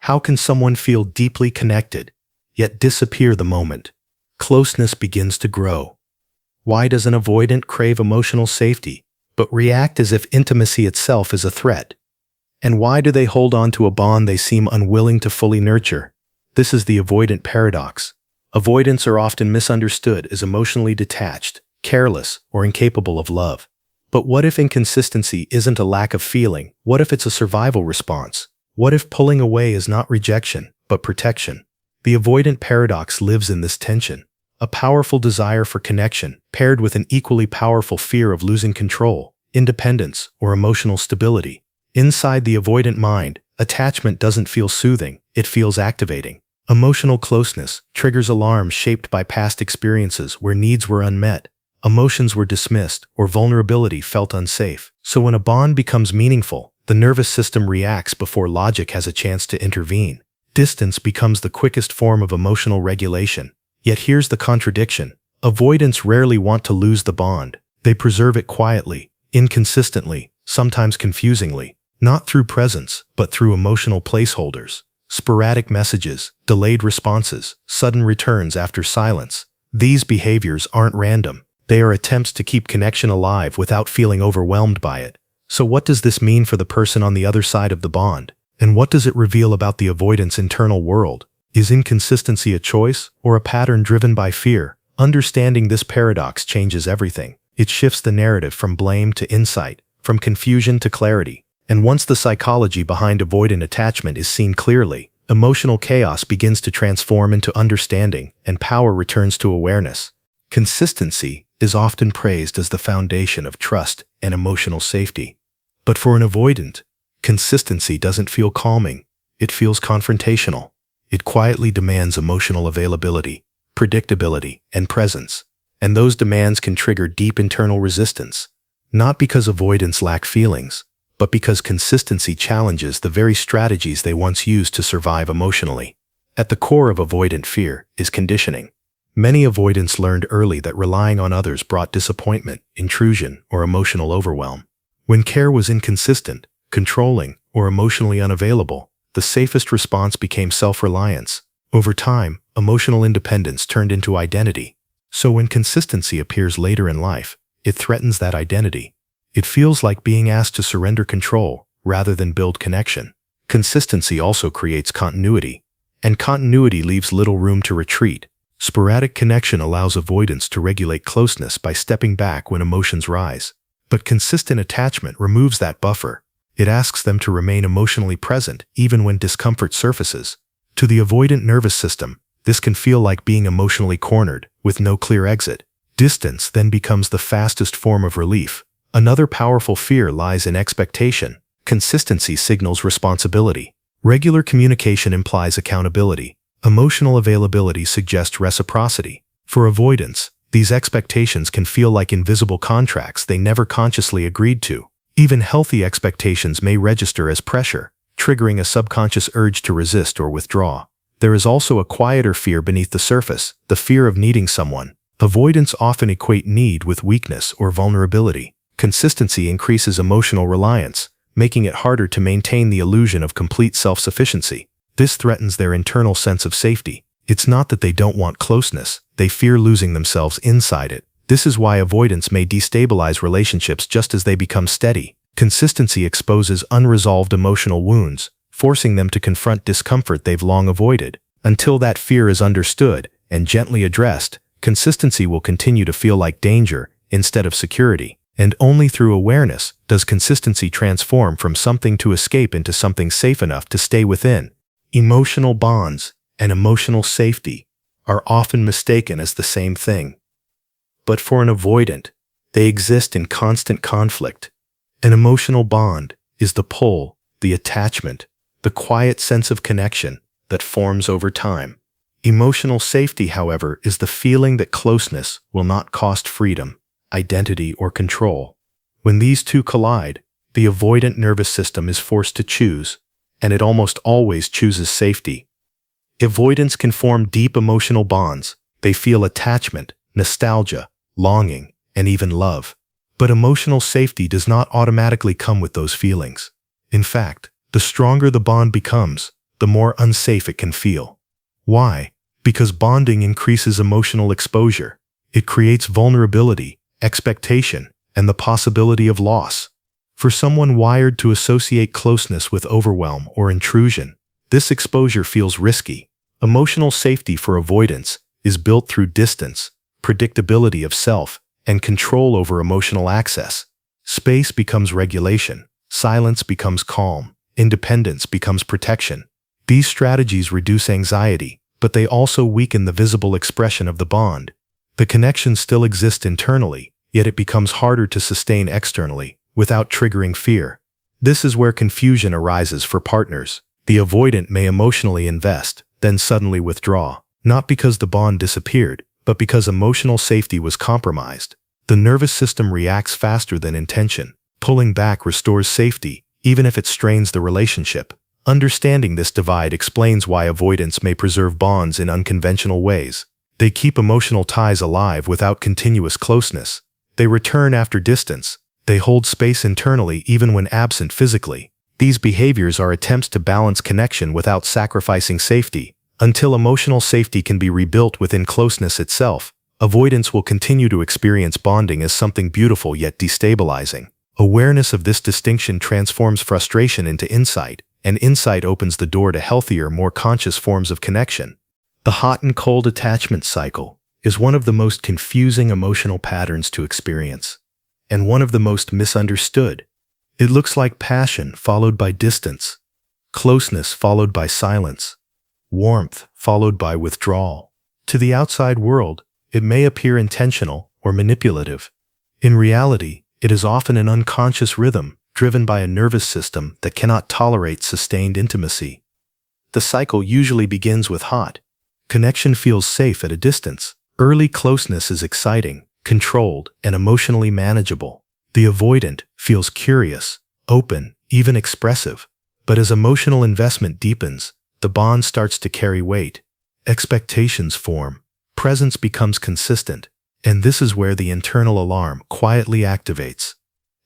How can someone feel deeply connected, yet disappear the moment closeness begins to grow? Why does an avoidant crave emotional safety, but react as if intimacy itself is a threat? And why do they hold on to a bond they seem unwilling to fully nurture? This is the avoidant paradox. Avoidants are often misunderstood as emotionally detached, careless, or incapable of love. But what if inconsistency isn't a lack of feeling? What if it's a survival response? What if pulling away is not rejection, but protection? The avoidant paradox lives in this tension, a powerful desire for connection paired with an equally powerful fear of losing control, independence, or emotional stability. Inside the avoidant mind, attachment doesn't feel soothing, it feels activating. Emotional closeness triggers alarms shaped by past experiences where needs were unmet, emotions were dismissed, or vulnerability felt unsafe. So when a bond becomes meaningful, the nervous system reacts before logic has a chance to intervene. Distance becomes the quickest form of emotional regulation. Yet here's the contradiction. Avoidants rarely want to lose the bond. They preserve it quietly, inconsistently, sometimes confusingly, not through presence, but through emotional placeholders. Sporadic messages, delayed responses, sudden returns after silence. These behaviors aren't random. They are attempts to keep connection alive without feeling overwhelmed by it. So what does this mean for the person on the other side of the bond? And what does it reveal about the avoidant's internal world? Is inconsistency a choice or a pattern driven by fear? Understanding this paradox changes everything. It shifts the narrative from blame to insight, from confusion to clarity. And once the psychology behind avoidant attachment is seen clearly, emotional chaos begins to transform into understanding, and power returns to awareness. Consistency is often praised as the foundation of trust and emotional safety. But for an avoidant, consistency doesn't feel calming. It feels confrontational. It quietly demands emotional availability, predictability, and presence. And those demands can trigger deep internal resistance, not because avoidants lack feelings, but because consistency challenges the very strategies they once used to survive emotionally. At the core of avoidant fear is conditioning. Many avoidants learned early that relying on others brought disappointment, intrusion, or emotional overwhelm. When care was inconsistent, controlling, or emotionally unavailable, the safest response became self-reliance. Over time, emotional independence turned into identity. So when consistency appears later in life, it threatens that identity. It feels like being asked to surrender control rather than build connection. Consistency also creates continuity, and continuity leaves little room to retreat. Sporadic connection allows avoidants to regulate closeness by stepping back when emotions rise. But consistent attachment removes that buffer. It asks them to remain emotionally present even when discomfort surfaces. To the avoidant nervous system, this can feel like being emotionally cornered, with no clear exit. Distance then becomes the fastest form of relief. Another powerful fear lies in expectation. Consistency signals responsibility. Regular communication implies accountability. Emotional availability suggests reciprocity. For avoidants, these expectations can feel like invisible contracts they never consciously agreed to. Even healthy expectations may register as pressure, triggering a subconscious urge to resist or withdraw. There is also a quieter fear beneath the surface, the fear of needing someone. Avoidants often equate need with weakness or vulnerability. Consistency increases emotional reliance, making it harder to maintain the illusion of complete self-sufficiency. This threatens their internal sense of safety. It's not that they don't want closeness, they fear losing themselves inside it. This is why avoidance may destabilize relationships just as they become steady. Consistency exposes unresolved emotional wounds, forcing them to confront discomfort they've long avoided. Until that fear is understood and gently addressed, consistency will continue to feel like danger instead of security. And only through awareness does consistency transform from something to escape into something safe enough to stay within. Emotional bonds and emotional safety are often mistaken as the same thing. But for an avoidant, they exist in constant conflict. An emotional bond is the pull, the attachment, the quiet sense of connection that forms over time. Emotional safety, however, is the feeling that closeness will not cost freedom, identity, or control. When these two collide, the avoidant nervous system is forced to choose, and it almost always chooses safety. Avoidants can form deep emotional bonds. They feel attachment, nostalgia, longing, and even love. But emotional safety does not automatically come with those feelings. In fact, the stronger the bond becomes, the more unsafe it can feel. Why? Because bonding increases emotional exposure. It creates vulnerability, expectation, and the possibility of loss. For someone wired to associate closeness with overwhelm or intrusion, this exposure feels risky. Emotional safety for avoidance is built through distance, predictability of self, and control over emotional access. Space becomes regulation, silence becomes calm, independence becomes protection. These strategies reduce anxiety, but they also weaken the visible expression of the bond. The connection still exists internally, yet it becomes harder to sustain externally, without triggering fear. This is where confusion arises for partners. The avoidant may emotionally invest, then suddenly withdraw, not because the bond disappeared, but because emotional safety was compromised. The nervous system reacts faster than intention. Pulling back restores safety, even if it strains the relationship. Understanding this divide explains why avoidants may preserve bonds in unconventional ways. They keep emotional ties alive without continuous closeness. They return after distance. They hold space internally even when absent physically. These behaviors are attempts to balance connection without sacrificing safety. Until emotional safety can be rebuilt within closeness itself, avoidance will continue to experience bonding as something beautiful yet destabilizing. Awareness of this distinction transforms frustration into insight, and insight opens the door to healthier, more conscious forms of connection. The hot and cold attachment cycle is one of the most confusing emotional patterns to experience, and one of the most misunderstood. It looks like passion followed by distance, closeness followed by silence, warmth followed by withdrawal. To the outside world, it may appear intentional or manipulative. In reality, it is often an unconscious rhythm driven by a nervous system that cannot tolerate sustained intimacy. The cycle usually begins with hot. Connection feels safe at a distance. Early closeness is exciting, controlled, and emotionally manageable. The avoidant feels curious, open, even expressive. But as emotional investment deepens, the bond starts to carry weight. Expectations form. Presence becomes consistent. And this is where the internal alarm quietly activates.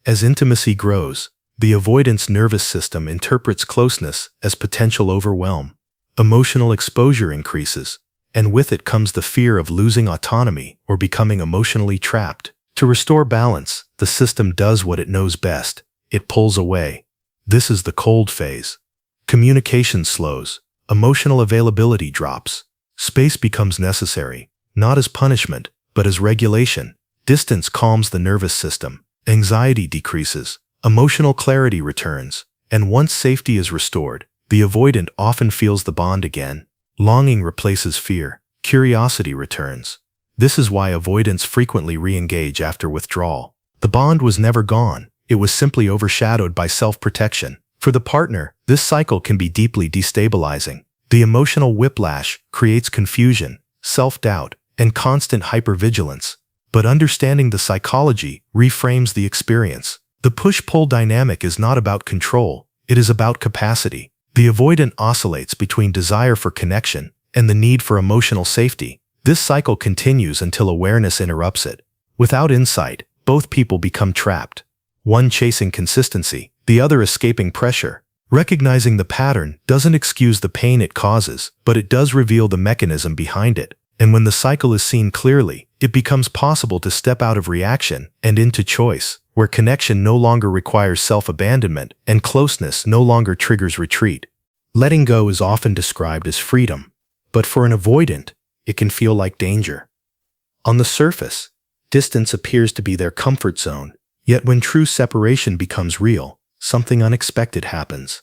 As intimacy grows, the avoidant's nervous system interprets closeness as potential overwhelm. Emotional exposure increases, and with it comes the fear of losing autonomy or becoming emotionally trapped. To restore balance, the system does what it knows best. It pulls away. This is the cold phase. Communication slows. Emotional availability drops. Space becomes necessary, not as punishment, but as regulation. Distance calms the nervous system. Anxiety decreases. Emotional clarity returns. And once safety is restored, the avoidant often feels the bond again. Longing replaces fear. Curiosity returns. This is why avoidants frequently re-engage after withdrawal. The bond was never gone. It was simply overshadowed by self-protection. For the partner, this cycle can be deeply destabilizing. The emotional whiplash creates confusion, self-doubt, and constant hypervigilance. But understanding the psychology reframes the experience. The push-pull dynamic is not about control. It is about capacity. The avoidant oscillates between desire for connection and the need for emotional safety. This cycle continues until awareness interrupts it. Without insight, both people become trapped. One chasing consistency, the other escaping pressure. Recognizing the pattern doesn't excuse the pain it causes, but it does reveal the mechanism behind it. And when the cycle is seen clearly, it becomes possible to step out of reaction and into choice, where connection no longer requires self-abandonment and closeness no longer triggers retreat. Letting go is often described as freedom, but for an avoidant, it can feel like danger. On the surface, distance appears to be their comfort zone, yet when true separation becomes real, something unexpected happens.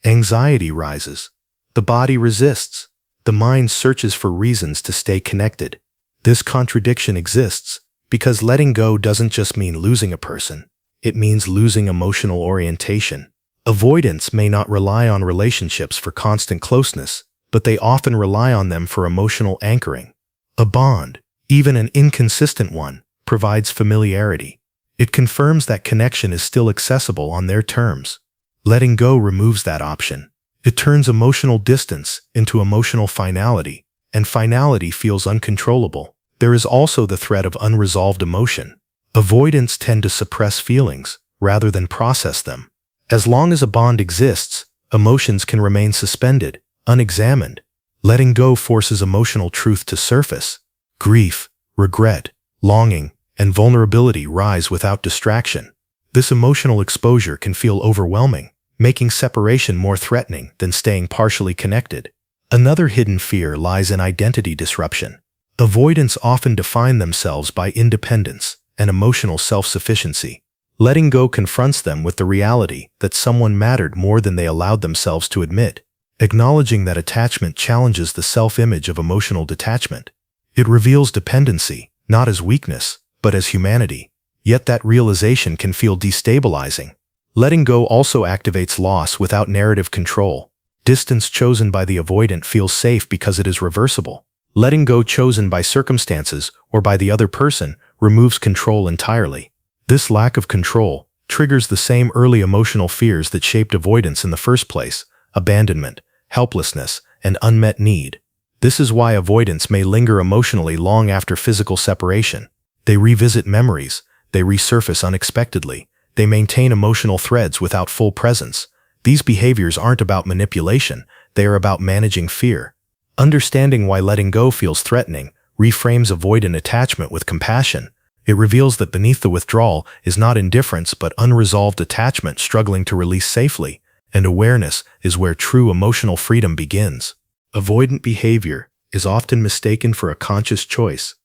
Anxiety rises. The body resists. The mind searches for reasons to stay connected. This contradiction exists because letting go doesn't just mean losing a person. It means losing emotional orientation. Avoidants may not rely on relationships for constant closeness, but they often rely on them for emotional anchoring. A bond, even an inconsistent one, provides familiarity. It confirms that connection is still accessible on their terms. Letting go removes that option. It turns emotional distance into emotional finality, and finality feels uncontrollable. There is also the threat of unresolved emotion. Avoidants tend to suppress feelings rather than process them. As long as a bond exists, emotions can remain suspended, unexamined. Letting go forces emotional truth to surface. Grief, regret, longing, and vulnerability rise without distraction. This emotional exposure can feel overwhelming, making separation more threatening than staying partially connected. Another hidden fear lies in identity disruption. Avoidants often define themselves by independence and emotional self-sufficiency. Letting go confronts them with the reality that someone mattered more than they allowed themselves to admit. Acknowledging that attachment challenges the self-image of emotional detachment. It reveals dependency, not as weakness, but as humanity. Yet that realization can feel destabilizing. Letting go also activates loss without narrative control. Distance chosen by the avoidant feels safe because it is reversible. Letting go chosen by circumstances or by the other person removes control entirely. This lack of control triggers the same early emotional fears that shaped avoidance in the first place: abandonment, helplessness, and unmet need. This is why avoidants may linger emotionally long after physical separation. They revisit memories, they resurface unexpectedly, they maintain emotional threads without full presence. These behaviors aren't about manipulation, they are about managing fear. Understanding why letting go feels threatening reframes avoidant attachment with compassion. It reveals that beneath the withdrawal is not indifference but unresolved attachment struggling to release safely, and awareness is where true emotional freedom begins. Avoidant behavior is often mistaken for a conscious choice,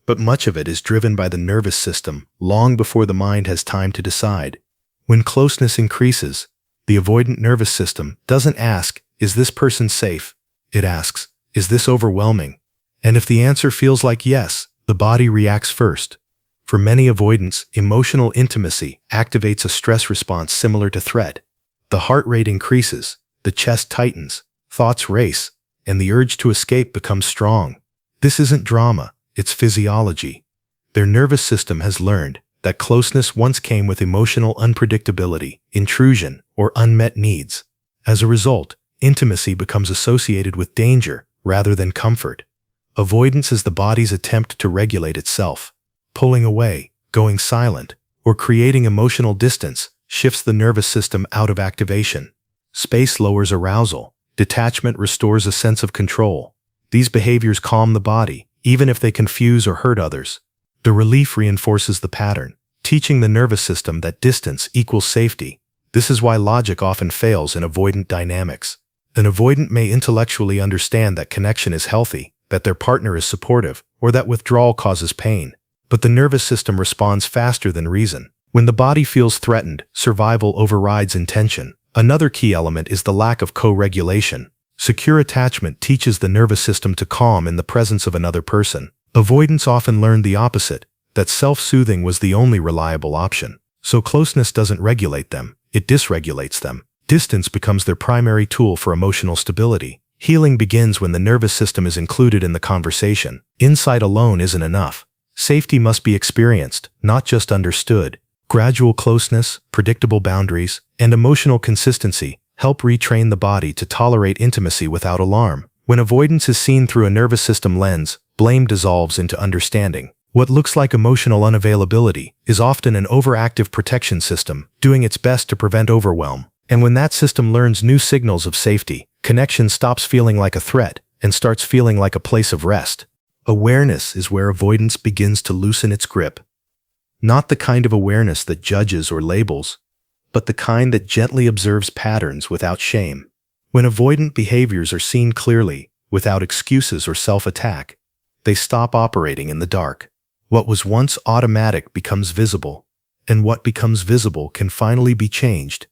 but much of it is driven by the nervous system long before the mind has time to decide. When closeness increases, the avoidant nervous system doesn't ask, "Is this person safe?" It asks, "Is this overwhelming?" And if the answer feels like yes, the body reacts first. For many avoidants, emotional intimacy activates a stress response similar to threat. The heart rate increases, the chest tightens, thoughts race, and the urge to escape becomes strong. This isn't drama, it's physiology. Their nervous system has learned that closeness once came with emotional unpredictability, intrusion, or unmet needs. As a result, intimacy becomes associated with danger rather than comfort. Avoidance is the body's attempt to regulate itself. Pulling away, going silent, or creating emotional distance shifts the nervous system out of activation. Space lowers arousal. Detachment restores a sense of control. These behaviors calm the body, even if they confuse or hurt others. The relief reinforces the pattern, teaching the nervous system that distance equals safety. This is why logic often fails in avoidant dynamics. An avoidant may intellectually understand that connection is healthy, that their partner is supportive, or that withdrawal causes pain. But the nervous system responds faster than reason. When the body feels threatened, survival overrides intention. Another key element is the lack of co-regulation. Secure attachment teaches the nervous system to calm in the presence of another person. Avoidants often learn the opposite, that self-soothing was the only reliable option. So closeness doesn't regulate them, it dysregulates them. Distance becomes their primary tool for emotional stability. Healing begins when the nervous system is included in the conversation. Insight alone isn't enough. Safety must be experienced, not just understood. Gradual closeness, predictable boundaries, and emotional consistency help retrain the body to tolerate intimacy without alarm. When avoidance is seen through a nervous system lens, blame dissolves into understanding. What looks like emotional unavailability is often an overactive protection system, doing its best to prevent overwhelm. And when that system learns new signals of safety, connection stops feeling like a threat and starts feeling like a place of rest. Awareness is where avoidance begins to loosen its grip. Not the kind of awareness that judges or labels, but the kind that gently observes patterns without shame. When avoidant behaviors are seen clearly, without excuses or self-attack, they stop operating in the dark. What was once automatic becomes visible, and what becomes visible can finally be changed.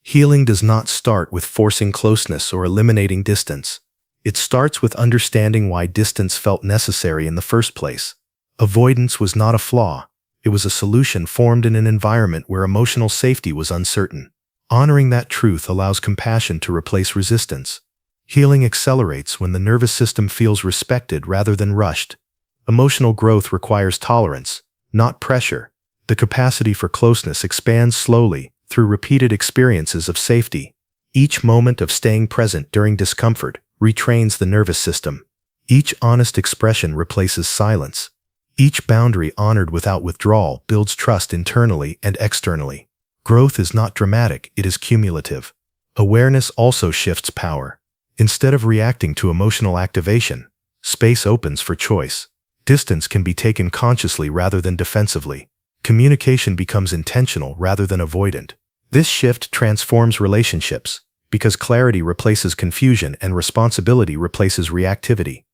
Healing does not start with forcing closeness or eliminating distance. It starts with understanding why distance felt necessary in the first place. Avoidance was not a flaw. It was a solution formed in an environment where emotional safety was uncertain. Honoring that truth allows compassion to replace resistance. Healing accelerates when the nervous system feels respected rather than rushed. Emotional growth requires tolerance, not pressure. The capacity for closeness expands slowly through repeated experiences of safety. Each moment of staying present during discomfort retrains the nervous system. Each honest expression replaces silence. Each boundary honored without withdrawal builds trust internally and externally. Growth is not dramatic, it is cumulative. Awareness also shifts power. Instead of reacting to emotional activation, space opens for choice. Distance can be taken consciously rather than defensively. Communication becomes intentional rather than avoidant. This shift transforms relationships because clarity replaces confusion and responsibility replaces reactivity.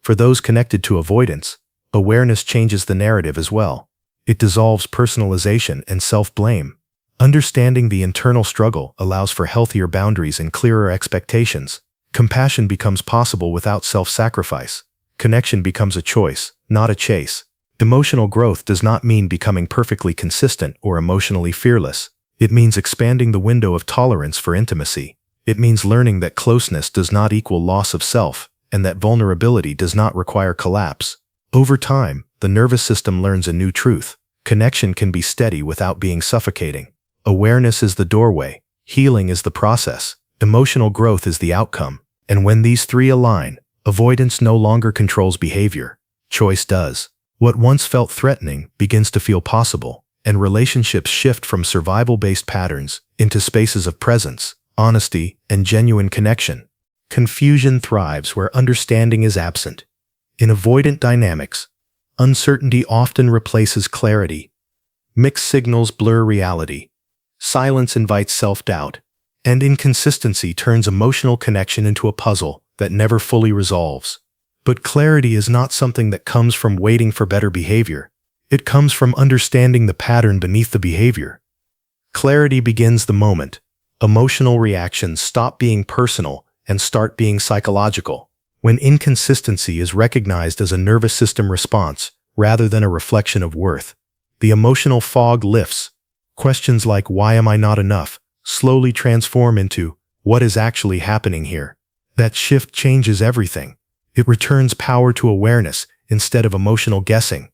For those connected to avoidance, awareness changes the narrative as well. It dissolves personalization and self-blame. Understanding the internal struggle allows for healthier boundaries and clearer expectations. Compassion becomes possible without self-sacrifice. Connection becomes a choice, not a chase. Emotional growth does not mean becoming perfectly consistent or emotionally fearless. It means expanding the window of tolerance for intimacy. It means learning that closeness does not equal loss of self, and that vulnerability does not require collapse. Over time, the nervous system learns a new truth. Connection can be steady without being suffocating. Awareness is the doorway. Healing is the process. Emotional growth is the outcome. And when these three align, avoidance no longer controls behavior. Choice does. What once felt threatening begins to feel possible, and relationships shift from survival-based patterns into spaces of presence, honesty, and genuine connection. Confusion thrives where understanding is absent. In avoidant dynamics, uncertainty often replaces clarity. Mixed signals blur reality. Silence invites self-doubt. And inconsistency turns emotional connection into a puzzle that never fully resolves. But clarity is not something that comes from waiting for better behavior. It comes from understanding the pattern beneath the behavior. Clarity begins the moment emotional reactions stop being personal and start being psychological. When inconsistency is recognized as a nervous system response rather than a reflection of worth, the emotional fog lifts. Questions like "Why am I not enough?" slowly transform into "What is actually happening here?" That shift changes everything. It returns power to awareness instead of emotional guessing.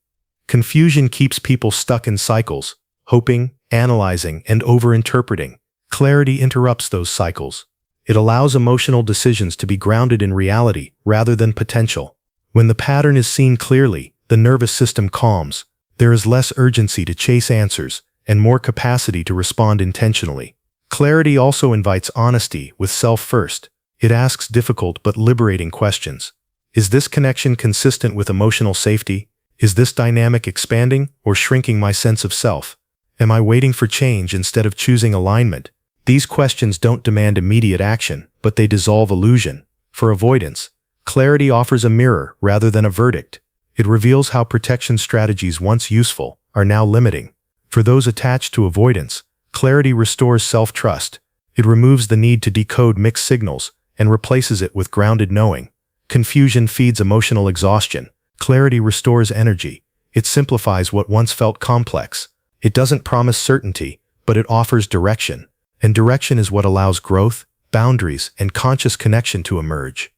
Confusion keeps people stuck in cycles, hoping, analyzing, and over-interpreting. Clarity interrupts those cycles. It allows emotional decisions to be grounded in reality rather than potential. When the pattern is seen clearly, the nervous system calms. There is less urgency to chase answers and more capacity to respond intentionally. Clarity also invites honesty with self first. It asks difficult but liberating questions. Is this connection consistent with emotional safety? Is this dynamic expanding or shrinking my sense of self? Am I waiting for change instead of choosing alignment? These questions don't demand immediate action, but they dissolve illusion. For avoidance, clarity offers a mirror rather than a verdict. It reveals how protection strategies once useful are now limiting. For those attached to avoidance, clarity restores self-trust. It removes the need to decode mixed signals and replaces it with grounded knowing. Confusion feeds emotional exhaustion. Clarity restores energy. It simplifies what once felt complex. It doesn't promise certainty, but it offers direction. And direction is what allows growth, boundaries, and conscious connection to emerge.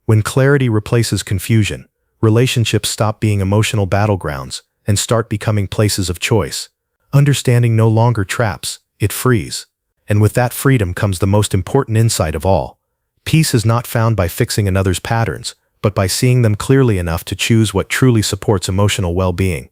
When clarity replaces confusion, relationships stop being emotional battlegrounds and start becoming places of choice. Understanding no longer traps, it frees. And with that freedom comes the most important insight of all. Peace is not found by fixing another's patterns, but by seeing them clearly enough to choose what truly supports emotional well-being.